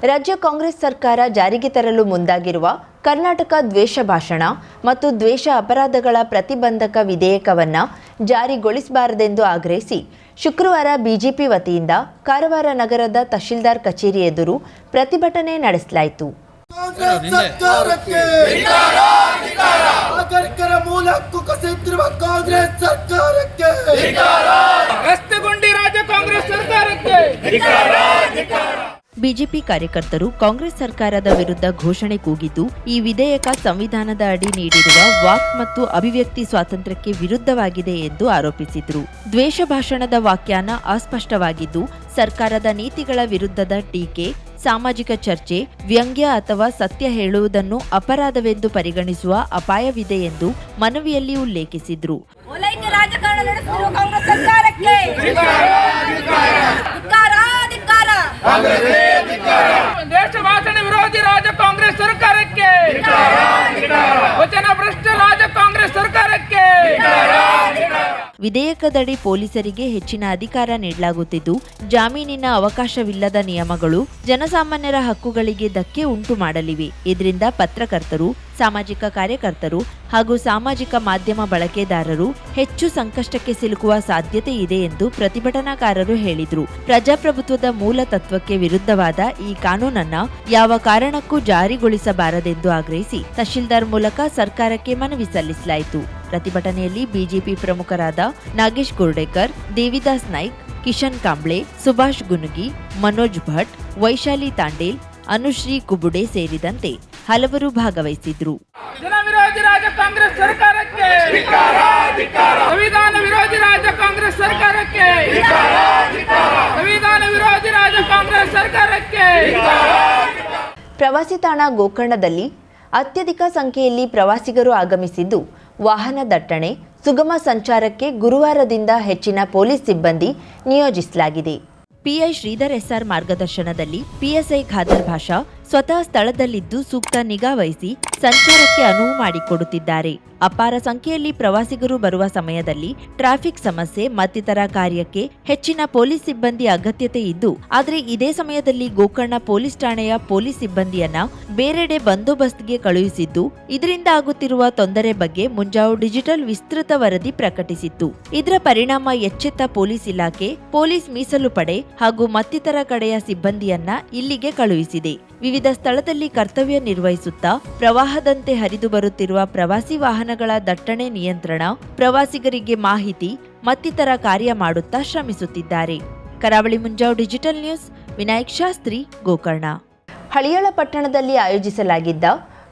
ರಾಜ್ಯ ಕಾಂಗ್ರೆಸ್ ಸರ್ಕಾರ ಜಾರಿಗೆ ತರಲು ಮುಂದಾಗಿರುವ ಕರ್ನಾಟಕ ದ್ವೇಷ ಭಾಷಣ ಮತ್ತು ದ್ವೇಷ ಅಪರಾಧಗಳ ಪ್ರತಿಬಂಧಕ ವಿಧೇಯಕವನ್ನು ಜಾರಿಗೊಳಿಸಬಾರದೆಂದು ಆಗ್ರಹಿಸಿ ಶುಕ್ರವಾರ ಬಿಜೆಪಿ ವತಿಯಿಂದ ಕಾರವಾರ ನಗರದ ತಹಶೀಲ್ದಾರ್ ಕಚೇರಿ ಎದುರು ಪ್ರತಿಭಟನೆ ನಡೆಸಲಾಯಿತು. ಬಿಜೆಪಿ ಕಾರ್ಯಕರ್ತರು ಕಾಂಗ್ರೆಸ್ ಸರ್ಕಾರದ ವಿರುದ್ಧ ಘೋಷಣೆ ಕೂಗಿದ್ದು, ಈ ವಿಧೇಯಕ ಸಂವಿಧಾನದ ಅಡಿ ನೀಡಿರುವ ವಾಕ್ ಮತ್ತು ಅಭಿವ್ಯಕ್ತಿ ಸ್ವಾತಂತ್ರ್ಯಕ್ಕೆ ವಿರುದ್ಧವಾಗಿದೆ ಎಂದು ಆರೋಪಿಸಿದರು. ದ್ವೇಷ ಭಾಷಣದ ವ್ಯಾಖ್ಯಾನ ಅಸ್ಪಷ್ಟವಾಗಿದ್ದು, ಸರ್ಕಾರದ ನೀತಿಗಳ ವಿರುದ್ಧದ ಟೀಕೆ, ಸಾಮಾಜಿಕ ಚರ್ಚೆ, ವ್ಯಂಗ್ಯ ಅಥವಾ ಸತ್ಯ ಹೇಳುವುದನ್ನು ಅಪರಾಧವೆಂದು ಪರಿಗಣಿಸುವ ಅಪಾಯವಿದೆ ಎಂದು ಮನವಿಯಲ್ಲಿ ಉಲ್ಲೇಖಿಸಿದರು. ದೇಶ ಭಾಷಣ ವಿರೋಧಿ ರಾಜ್ಯ ಕಾಂಗ್ರೆಸ್ ಸರ್ಕಾರಕ್ಕೆ, ವಚನ ಭ್ರಷ್ಟ ರಾಜ್ಯ ಕಾಂಗ್ರೆಸ್ ಸರ್ಕಾರಕ್ಕೆ. ವಿಧೇಯಕದಡಿ ಪೊಲೀಸರಿಗೆ ಹೆಚ್ಚಿನ ಅಧಿಕಾರ ನೀಡಲಾಗುತ್ತಿದ್ದು, ಜಾಮೀನಿನ ಅವಕಾಶವಿಲ್ಲದ ನಿಯಮಗಳು ಜನಸಾಮಾನ್ಯರ ಹಕ್ಕುಗಳಿಗೆ ಧಕ್ಕೆ ಉಂಟು ಮಾಡಲಿವೆ. ಇದರಿಂದ ಪತ್ರಕರ್ತರು, ಸಾಮಾಜಿಕ ಕಾರ್ಯಕರ್ತರು ಹಾಗೂ ಸಾಮಾಜಿಕ ಮಾಧ್ಯಮ ಬಳಕೆದಾರರು ಹೆಚ್ಚು ಸಂಕಷ್ಟಕ್ಕೆ ಸಿಲುಕುವ ಸಾಧ್ಯತೆ ಇದೆ ಎಂದು ಪ್ರತಿಭಟನಾಕಾರರು ಹೇಳಿದರು. ಪ್ರಜಾಪ್ರಭುತ್ವದ ಮೂಲ ತತ್ವಕ್ಕೆ ವಿರುದ್ಧವಾದ ಈ ಕಾನೂನನ್ನ ಯಾವ ಕಾರಣಕ್ಕೂ ಜಾರಿಗೊಳಿಸಬಾರದೆಂದು ಆಗ್ರಹಿಸಿ ತಹಶೀಲ್ದಾರ್ ಮೂಲಕ ಸರ್ಕಾರಕ್ಕೆ ಮನವಿ ಸಲ್ಲಿಸಲಾಯಿತು. ಪ್ರತಿಭಟನೆಯಲ್ಲಿ ಬಿಜೆಪಿ ಪ್ರಮುಖರಾದ ನಾಗೇಶ್ ಗುರ್ಡೇಕರ್, ದೇವಿದಾಸ್ ನಾಯ್ಕ್, ಕಿಶನ್ ಕಾಂಬ್ಳೆ, ಸುಭಾಷ್ ಗುನುಗಿ, ಮನೋಜ್ ಭಟ್, ವೈಶಾಲಿ ತಾಂಡೇಲ್, ಅನುಶ್ರೀ ಕುಬುಡೆ ಸೇರಿದಂತೆ ಹಲವರು ಭಾಗವಹಿಸಿದ್ರು. ಜನ ವಿರೋಧಿ ರಾಜ್ಯ ಕಾಂಗ್ರೆಸ್ ಸರ್ಕಾರಕ್ಕೆ, ಸಂವಿಧಾನ ವಿರೋಧಿ ರಾಜ್ಯ ಕಾಂಗ್ರೆಸ್ ಸರ್ಕಾರಕ್ಕೆ, ಸಂವಿಧಾನ ವಿರೋಧಿ ರಾಜ್ಯ ಕಾಂಗ್ರೆಸ್ ಸರ್ಕಾರಕ್ಕೆ. ಪ್ರವಾಸಿ ತಾಣ ಗೋಕರ್ಣದಲ್ಲಿ ಅತ್ಯಧಿಕ ಸಂಖ್ಯೆಯಲ್ಲಿ ಪ್ರವಾಸಿಗರು ಆಗಮಿಸಿದ್ದು, ವಾಹನ ದಟ್ಟಣೆ, ಸುಗಮ ಸಂಚಾರಕ್ಕೆ ಗುರುವಾರದಿಂದ ಹೆಚ್ಚಿನ ಪೊಲೀಸ್ ಸಿಬ್ಬಂದಿ ನಿಯೋಜಿಸಲಾಗಿದೆ. ಪಿಐ ಶ್ರೀಧರ್ ಎಸ್ಆರ್ ಮಾರ್ಗದರ್ಶನದಲ್ಲಿ ಪಿಎಸ್ಐ ಖಾದರ್ ಭಾಷಾ ಸ್ವತಃ ಸ್ಥಳದಲ್ಲಿದ್ದು ಸೂಕ್ತ ನಿಗಾ ವಹಿಸಿ ಸಂಚಾರಕ್ಕೆ ಅನುವು ಮಾಡಿಕೊಡುತ್ತಿದ್ದಾರೆ. ಅಪಾರ ಸಂಖ್ಯೆಯಲ್ಲಿ ಪ್ರವಾಸಿಗರು ಬರುವ ಸಮಯದಲ್ಲಿ ಟ್ರಾಫಿಕ್ ಸಮಸ್ಯೆ ಮತ್ತಿತರ ಕಾರ್ಯಕ್ಕೆ ಹೆಚ್ಚಿನ ಪೊಲೀಸ್ ಸಿಬ್ಬಂದಿ ಅಗತ್ಯತೆ ಇದ್ದು, ಆದರೆ ಇದೇ ಸಮಯದಲ್ಲಿ ಗೋಕರ್ಣ ಪೊಲೀಸ್ ಠಾಣೆಯ ಪೊಲೀಸ್ ಸಿಬ್ಬಂದಿಯನ್ನ ಬೇರೆಡೆ ಬಂದೋಬಸ್ತ್ಗೆ ಕಳುಹಿಸಿದ್ದು, ಇದರಿಂದ ಆಗುತ್ತಿರುವ ತೊಂದರೆ ಬಗ್ಗೆ ಮುಂಜಾವು ಡಿಜಿಟಲ್ ವಿಸ್ತೃತ ವರದಿ ಪ್ರಕಟಿಸಿತ್ತು. ಇದರ ಪರಿಣಾಮ ಎಚ್ಚೆತ್ತ ಪೊಲೀಸ್ ಇಲಾಖೆ, ಪೊಲೀಸ್ ಮೀಸಲು ಪಡೆ ಹಾಗೂ ಮತ್ತಿತರ ಕಡೆಯ ಸಿಬ್ಬಂದಿಯನ್ನ ಇಲ್ಲಿಗೆ ಕಳುಹಿಸಿದೆ. ವಿವಿಧ ಸ್ಥಳದಲ್ಲಿ ಕರ್ತವ್ಯ ನಿರ್ವಹಿಸುತ್ತಾ ಪ್ರವಾಹದಂತೆ ಹರಿದು ಬರುತ್ತಿರುವ ಪ್ರವಾಸಿ ವಾಹನಗಳ ದಟ್ಟಣೆ ನಿಯಂತ್ರಣ, ಪ್ರವಾಸಿಗರಿಗೆ ಮಾಹಿತಿ ಮತ್ತಿತರ ಕಾರ್ಯ ಮಾಡುತ್ತಾ ಶ್ರಮಿಸುತ್ತಿದ್ದಾರೆ. ಕರಾವಳಿ ಮುಂಜಾವು ಡಿಜಿಟಲ್ ನ್ಯೂಸ್, ವಿನಾಯಕ್ ಶಾಸ್ತ್ರಿ, ಗೋಕರ್ಣ. ಹಳಿಯಾಳ ಪಟ್ಟಣದಲ್ಲಿ ಆಯೋಜಿಸಲಾಗಿದ್ದ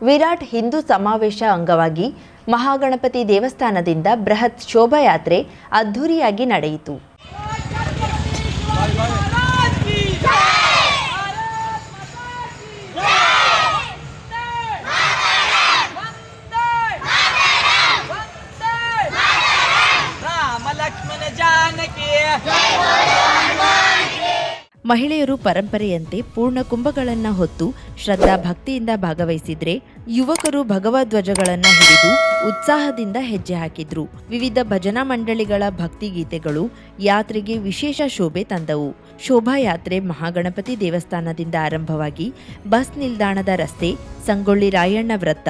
ವಿರಾಟ್ ಹಿಂದೂ ಸಮಾವೇಶ ಅಂಗವಾಗಿ ಮಹಾಗಣಪತಿ ದೇವಸ್ಥಾನದಿಂದ ಬೃಹತ್ ಶೋಭಾಯಾತ್ರೆ ಅದ್ಧೂರಿಯಾಗಿ ನಡೆಯಿತು. ಮಹಿಳೆಯರು ಪರಂಪರೆಯಂತೆ ಪೂರ್ಣ ಕುಂಭಗಳನ್ನು ಹೊತ್ತು ಶ್ರದ್ಧಾ ಭಕ್ತಿಯಿಂದ ಭಾಗವಹಿಸಿದ್ರೆ, ಯುವಕರು ಭಗವಧ್ವಜಗಳನ್ನು ಹಿಡಿದು ಉತ್ಸಾಹದಿಂದ ಹೆಜ್ಜೆ ಹಾಕಿದ್ರು. ವಿವಿಧ ಭಜನಾ ಮಂಡಳಿಗಳ ಭಕ್ತಿಗೀತೆಗಳು ಯಾತ್ರೆಗೆ ವಿಶೇಷ ಶೋಭೆ ತಂದವು. ಶೋಭಾಯಾತ್ರೆ ಮಹಾಗಣಪತಿ ದೇವಸ್ಥಾನದಿಂದ ಆರಂಭವಾಗಿ ಬಸ್ ನಿಲ್ದಾಣದ ರಸ್ತೆ, ಸಂಗೊಳ್ಳಿ ರಾಯಣ್ಣ ವೃತ್ತ,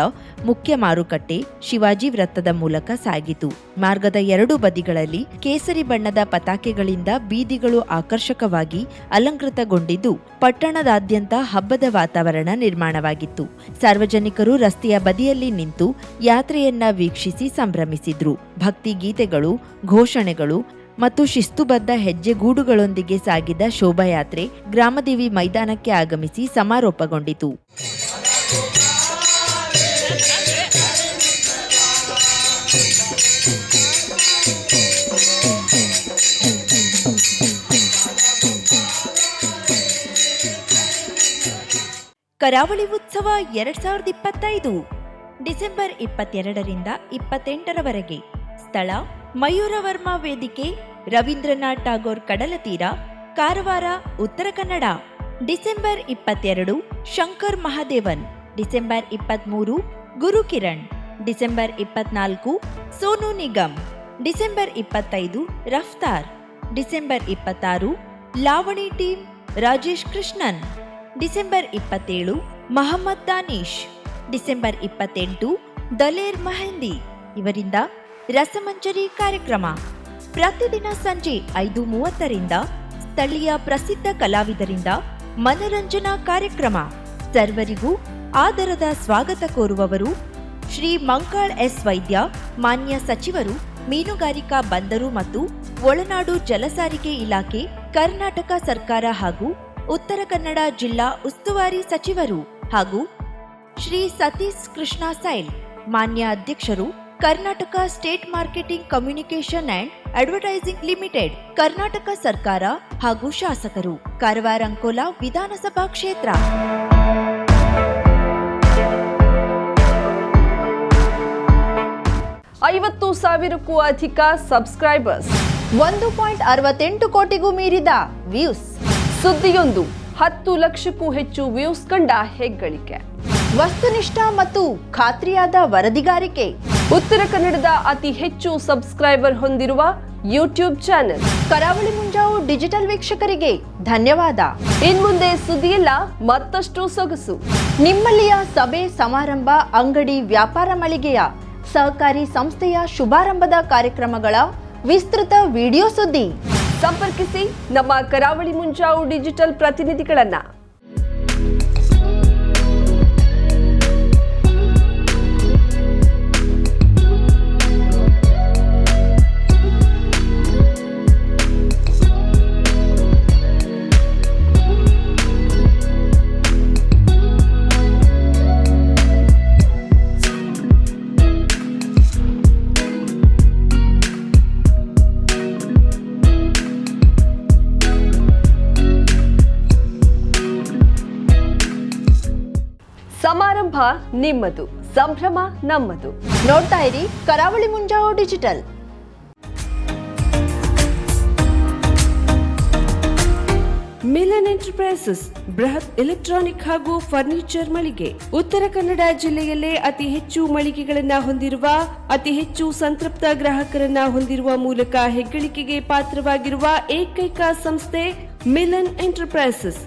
ಮುಖ್ಯ ಮಾರುಕಟ್ಟೆ, ಶಿವಾಜಿ ವೃತ್ತದ ಮೂಲಕ ಸಾಗಿತು. ಮಾರ್ಗದ ಎರಡೂ ಬದಿಗಳಲ್ಲಿ ಕೇಸರಿ ಬಣ್ಣದ ಪತಾಕೆಗಳಿಂದ ಬೀದಿಗಳು ಆಕರ್ಷಕವಾಗಿ ಅಲಂಕೃತಗೊಂಡಿದ್ದು, ಪಟ್ಟಣದಾದ್ಯಂತ ಹಬ್ಬದ ವಾತಾವರಣ ನಿರ್ಮಾಣವಾಗಿತ್ತು. ಸಾರ್ವಜನಿಕರು ರಸ್ತೆಯ ಬದಿಯಲ್ಲಿ ನಿಂತು ಯಾತ್ರೆಯನ್ನ ವೀಕ್ಷಿಸಿ ಸಂಭ್ರಮಿಸಿದ್ರು. ಭಕ್ತಿ ಗೀತೆಗಳು, ಘೋಷಣೆಗಳು ಮತ್ತು ಶಿಸ್ತುಬದ್ಧ ಹೆಜ್ಜೆಗೂಡುಗಳೊಂದಿಗೆ ಸಾಗಿದ ಶೋಭಾಯಾತ್ರೆ ಗ್ರಾಮದೇವಿ ಮೈದಾನಕ್ಕೆ ಆಗಮಿಸಿ ಸಮಾರೋಪಗೊಂಡಿತು. ಕರಾವಳಿ ಉತ್ಸವ 2025 ಡಿಸೆಂಬರ್ 22ರಿಂದ 28ರವರೆಗೆ. ಸ್ಥಳ ಮಯೂರವರ್ಮ ವೇದಿಕೆ, Ravindranath Tagore ಕಡಲತೀರ, Karwar, Uttara Kannada. December 22 Shankar Mahadevan. December 23 Gurukiran. December 24 Sonu Nigam. December 25 Raftaar. December 26 ಲಾವಣಿ ಟೀಮ್ ರಾಜೇಶ್ ಕೃಷ್ಣನ್. ಡಿಸೆಂಬರ್ 27 ಮಹಮ್ಮದ್ ದಾನಿಶ್, ಡಿಸೆಂಬರ್ 28 ದಲೇರ್ ಮೆಹಂದಿ ಇವರಿಂದ ರಸಮಂಜರಿ ಕಾರ್ಯಕ್ರಮ. ಪ್ರತಿದಿನ ಸಂಜೆ 5:30ರಿಂದ ಸ್ಥಳೀಯ ಪ್ರಸಿದ್ಧ ಕಲಾವಿದರಿಂದ ಮನರಂಜನಾ ಕಾರ್ಯಕ್ರಮ. ಸರ್ವರಿಗೂ ಆದರದ ಸ್ವಾಗತ ಕೋರುವವರು ಶ್ರೀ ಮಂಕಾಳ್ ಎಸ್ ವೈದ್ಯ, ಮಾನ್ಯ ಸಚಿವರು, ಮೀನುಗಾರಿಕಾ ಬಂದರು ಮತ್ತು ಒಳನಾಡು ಜಲಸಾರಿಗೆ ಇಲಾಖೆ, ಕರ್ನಾಟಕ ಸರ್ಕಾರ ಹಾಗೂ ಉತ್ತರ ಕನ್ನಡ ಜಿಲ್ಲಾ ಉಸ್ತುವಾರಿ ಸಚಿವರು, ಹಾಗೂ ಶ್ರೀ ಸತೀಶ್ ಕೃಷ್ಣ ಸೈಲ್, ಮಾನ್ಯ ಅಧ್ಯಕ್ಷರು, Karnataka state marketing communication and advertising limited, Karnataka ಸರ್ಕಾರ ಹಾಗೂ ಶಾಸಕರು, ಕಾರವಾರ ಅಂಕೋಲಾ ವಿಧಾನಸಭಾ ಕ್ಷೇತ್ರ. 50,000ಕ್ಕೂ ಅಧಿಕ ಸಬ್ಸ್ಕ್ರೈಬರ್ಸ್, 1.68 ಕೋಟಿಗೂ ಮೀರಿದ ವ್ಯೂಸ್. ಸುದ್ದಿಯೊಂದು 10 ಲಕ್ಷಕ್ಕೂ ಹೆಚ್ಚು ವ್ಯೂಸ್ ಕಂಡ ಹೆಗ್ಗಳಿಕೆ. ವಸ್ತುನಿಷ್ಠ ಮತ್ತು ಖಾತ್ರಿಯಾದ ವರದಿಗಾರಿಕೆ. ಉತ್ತರ ಕನ್ನಡದ ಅತಿ ಹೆಚ್ಚು ಸಬ್ಸ್ಕ್ರೈಬರ್ ಹೊಂದಿರುವ ಯೂಟ್ಯೂಬ್ ಚಾನೆಲ್. ಕರಾವಳಿ ಮುಂಜಾವು ಡಿಜಿಟಲ್ ವೀಕ್ಷಕರಿಗೆ ಧನ್ಯವಾದ. ಇನ್ಮುಂದೆ ಸುದ್ದಿಯೆಲ್ಲ ಮತ್ತಷ್ಟು ಸೊಗಸು. ನಿಮ್ಮಲ್ಲಿಯ ಸಭೆ ಸಮಾರಂಭ, ಅಂಗಡಿ ವ್ಯಾಪಾರ ಮಳಿಗೆಯ, ಸಹಕಾರಿ ಸಂಸ್ಥೆಯ ಶುಭಾರಂಭದ ಕಾರ್ಯಕ್ರಮಗಳ ವಿಸ್ತೃತ ವಿಡಿಯೋ ಸುದ್ದಿ. ಸಂಪರ್ಕಿಸಿ ನಮ್ಮ ಕರಾವಳಿ ಮುಂಜಾವು ಡಿಜಿಟಲ್ ಪ್ರತಿನಿಧಿಗಳನ್ನ. ಸಮಾರಂಭ ನಿಮ್ಮದು, ಸಂಭ್ರಮ ನಮ್ಮದು. ನೋಡ್ತಾ ಇರಿ ಕರಾವಳಿ ಮುಂಜಾವು ಡಿಜಿಟಲ್. ಮಿಲನ್ ಎಂಟರ್ಪ್ರೈಸಸ್ ಬೃಹತ್ ಎಲೆಕ್ಟ್ರಾನಿಕ್ ಹಾಗೂ ಫರ್ನಿಚರ್ ಮಳಿಗೆ. ಉತ್ತರ ಕನ್ನಡ ಜಿಲ್ಲೆಯಲ್ಲೇ ಅತಿ ಹೆಚ್ಚು ಮಳಿಗೆಗಳನ್ನ ಹೊಂದಿರುವ, ಅತಿ ಹೆಚ್ಚು ಸಂತೃಪ್ತ ಗ್ರಾಹಕರನ್ನ ಹೊಂದಿರುವ ಮೂಲಕ ಹೆಗ್ಗಳಿಕೆಗೆ ಪಾತ್ರವಾಗಿರುವ ಏಕೈಕ ಸಂಸ್ಥೆ ಮಿಲನ್ ಎಂಟರ್ಪ್ರೈಸಸ್.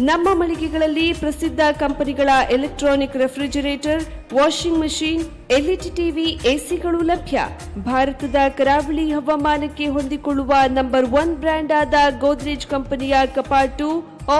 ನಮ್ಮ ಮಳಿಗೆಗಳಲ್ಲಿ ಪ್ರಸಿದ್ಧ ಕಂಪನಿಗಳ electronic refrigerator, washing machine, LED TV, ಎಸಿಗಳು ಲಭ್ಯ. ಭಾರತದ ಕರಾವಳಿ ಹವಾಮಾನಕ್ಕೆ ಹೊಂದಿಕೊಳ್ಳುವ ನಂಬರ್ 1 ಬ್ರ್ಯಾಂಡ್ ಆದ ಗೋದ್ರೇಜ್ ಕಂಪನಿಯ ಕಪಾಟು,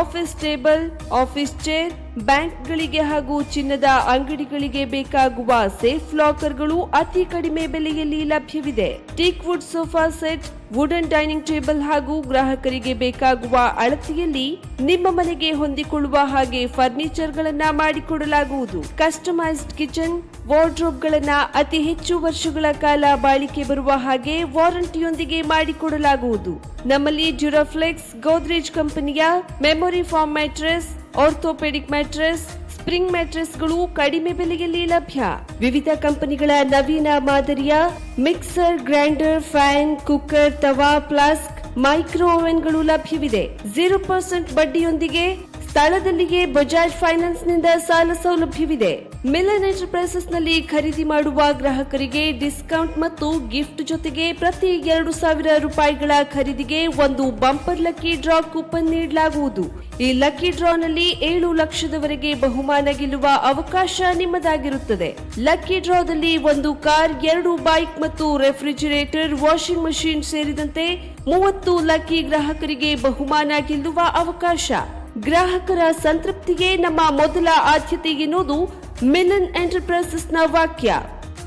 ಆಫೀಸ್ ಟೇಬಲ್, ಆಫೀಸ್ ಚೇರ್, ಬ್ಯಾಂಕ್ಗಳಿಗೆ ಹಾಗೂ ಚಿನ್ನದ ಅಂಗಡಿಗಳಿಗೆ ಬೇಕಾಗುವ ಸೇಫ್ ಲಾಕರ್ಗಳು ಅತಿ ಕಡಿಮೆ ಬೆಲೆಯಲ್ಲಿ ಲಭ್ಯವಿದೆ. Teak wood sofa set, wooden dining table ಹಾಗೂ ಗ್ರಾಹಕರಿಗೆ ಬೇಕಾಗುವ ಅಳತೆಯಲ್ಲಿ ನಿಮ್ಮ ಮನೆಗೆ ಹೊಂದಿಕೊಳ್ಳುವ ಹಾಗೆ ಫರ್ನಿಚರ್ ಗಳನ್ನ ಮಾಡಿಕೊಡಲಾಗುವುದು. ಕಸ್ಟಮೈಸ್ಡ್ ಕಿಚನ್, ವಾರ್ಡ್ರೋಬ್ ಗಳನ್ನ ಅತಿ ಹೆಚ್ಚು ವರ್ಷಗಳ ಕಾಲ ಬಾಳಿಕೆ ಬರುವ ಹಾಗೆ ವಾರಂಟಿಯೊಂದಿಗೆ ಮಾಡಿಕೊಡಲಾಗುವುದು. ನಮ್ಮಲ್ಲಿ ಡ್ಯೂರಾಫ್ಲೆಕ್ಸ್, ಗೋದ್ರೇಜ್ ಕಂಪನಿಯ memory foam mattress, orthopedic mattress, ಸ್ಪ್ರಿಂಗ್ ಮ್ಯಾಟ್ರೆಸ್ಗಳು ಕಡಿಮೆ ಬೆಲೆಯಲ್ಲಿ ಲಭ್ಯ. ವಿವಿಧ ಕಂಪನಿಗಳ ನವೀನ ಮಾದರಿಯ ಮಿಕ್ಸರ್, ಗ್ರೈಂಡರ್, ಫ್ಯಾನ್, ಕುಕ್ಕರ್, ತವಾ, ಫ್ಲಾಸ್ಕ್, ಮೈಕ್ರೋ ಓವೆನ್ಗಳು ಲಭ್ಯವಿದೆ. 0% ಬಡ್ಡಿಯೊಂದಿಗೆ ಸ್ಥಳದಲ್ಲಿಯೇ ಬಜಾಜ್ ಫೈನಾನ್ಸ್ ನಿಂದ ಸಾಲ ಸೌಲಭ್ಯವಿದೆ. ಮಿಲನ್ ಎಂಟರ್ಪ್ರೈಸಸ್ ನಲ್ಲಿ ಖರೀದಿ ಮಾಡುವ ಗ್ರಾಹಕರಿಗೆ ಡಿಸ್ಕೌಂಟ್ ಮತ್ತು ಗಿಫ್ಟ್ ಜೊತೆಗೆ ಪ್ರತಿ 2,000 ರೂಪಾಯಿಗಳ ಖರೀದಿಗೆ ಒಂದು ಬಂಪರ್ ಲಕ್ಕಿ ಡ್ರಾ ಕೂಪನ್ ನೀಡಲಾಗುವುದು. ಈ ಲಕ್ಕಿ ಡ್ರಾನಲ್ಲಿ 7 ಲಕ್ಷದವರೆಗೆ ಬಹುಮಾನ ಗೆಲ್ಲುವ ಅವಕಾಶ ನಿಮ್ಮದಾಗಿರುತ್ತದೆ. ಲಕ್ಕಿ ಡ್ರಾದಲ್ಲಿ 1 ಕಾರ್, 2 ಬೈಕ್ ಮತ್ತು ರೆಫ್ರಿಜರೇಟರ್, ವಾಷಿಂಗ್ ಮಷೀನ್ ಸೇರಿದಂತೆ 30 ಲಕ್ಕಿ ಗ್ರಾಹಕರಿಗೆ ಬಹುಮಾನ ಗೆಲ್ಲುವ ಅವಕಾಶ. ಗ್ರಾಹಕರ ಸಂತೃಪ್ತಿಗೆ ನಮ್ಮ ಮೊದಲ ಆದ್ಯತೆ ಎನ್ನುವುದು ಮಿಲನ್ ಎಂಟರ್ಪ್ರೈಸಸ್ ನ ವಾಕ್ಯ.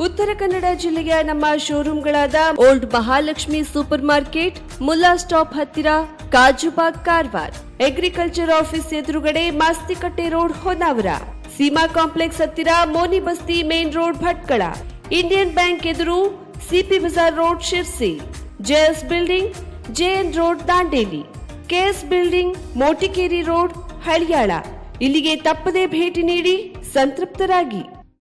ಉತ್ತರ ಕನ್ನಡ ಜಿಲ್ಲೆಯ ನಮ್ಮ ಶೋರೂಮ್ಗಳಾದ old Mahalakshmi super market, Mulla stop ಹತ್ತಿರ, ಕಾಜುಬಾಗ್, ಕಾರವಾರ, ಅಗ್ರಿಕಲ್ಚರ್ ಆಫೀಸ್ ಎದುರುಗಡೆ, ಮಾಸ್ತಿಕಟ್ಟೆ ರೋಡ್, ಹೊನ್ನಾವರ, ಸೀಮಾ ಕಾಂಪ್ಲೆಕ್ಸ್ ಹತ್ತಿರ, Moni Basti main road, Bhatkal, Indian bank ಎದುರು, CP Bazar road, Sirsi, JS building, JN road, Dandeli, KS building, Motikeri road, Haliyal. ಇಲ್ಲಿಗೆ ತಪ್ಪದೇ ಭೇಟಿ ನೀಡಿ ಸಂತೃಪ್ತರಾಗಿ.